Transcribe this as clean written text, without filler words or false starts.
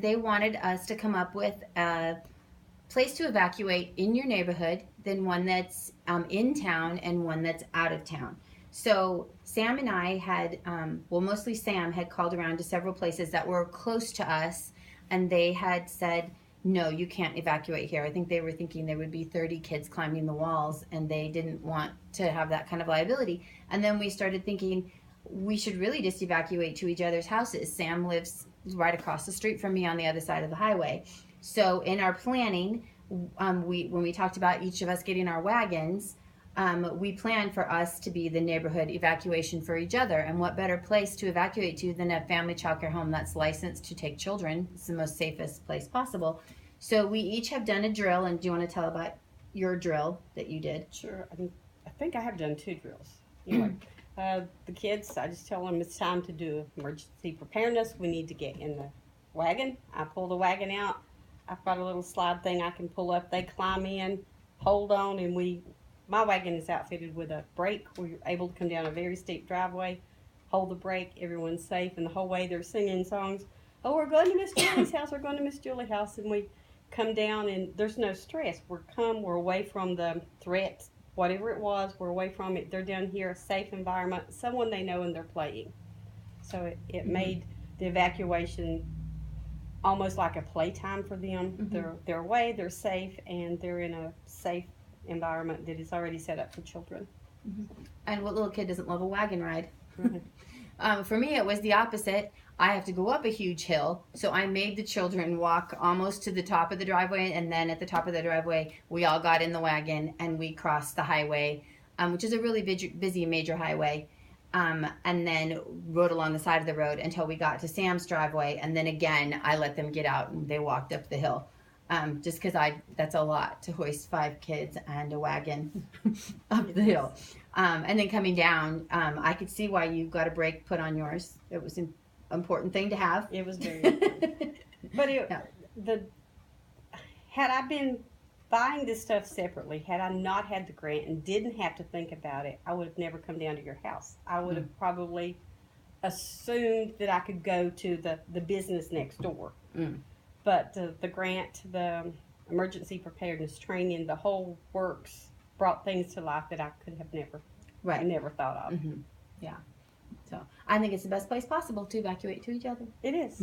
they wanted us to come up with a place to evacuate in your neighborhood, then one that's in town and one that's out of town. So Sam and I had, well, mostly Sam had called around to several places that were close to us, and they had said, no, you can't evacuate here. I think they were thinking there would be 30 kids climbing the walls, and they didn't want to have that kind of liability. And then we started thinking, we should really just evacuate to each other's houses. Sam lives right across the street from me on the other side of the highway. So in our planning, when we talked about each of us getting our wagons, we planned for us to be the neighborhood evacuation for each other. And what better place to evacuate to than a family childcare home that's licensed to take children? It's the most safest place possible. So we each have done a drill. And do you want to tell about your drill that you did? Sure. I think I have done 2 drills. Anyway, the kids, I just tell them it's time to do emergency preparedness. We need to get in the wagon. I pull the wagon out. I've got a little slide thing I can pull up. They climb in, hold on, and my wagon is outfitted with a brake. We're able to come down a very steep driveway, hold the brake, everyone's safe, and the whole way they're singing songs. Oh, we're going to Miss Julie's house, we're going to Miss Julie's house, and we come down, and there's no stress. We're away from the threat, whatever it was, we're away from it. They're down here, a safe environment, someone they know, and they're playing. So it made the evacuation almost like a playtime for them. They're away, they're safe, and they're in a safe environment that is already set up for children. And what little kid doesn't love a wagon ride? For me, it was the opposite. I have to go up a huge hill, so I made the children walk almost to the top of the driveway, and then at the top of the driveway, we all got in the wagon and we crossed the highway, which is a really busy major highway, and then rode along the side of the road until we got to Sam's driveway, and then again, I let them get out and they walked up the hill. Just because that's a lot to hoist 5 kids and a wagon up the hill. And then coming down, I could see why you got a brake put on yours. It was an important thing to have. It was very important. But had I been buying this stuff separately, had I not had the grant and didn't have to think about it, I would have never come down to your house. I would have probably assumed that I could go to the business next door. But the grant, the emergency preparedness training, the whole works brought things to life that I could have never thought of. Yeah. So I think it's the best place possible to evacuate to each other. It is.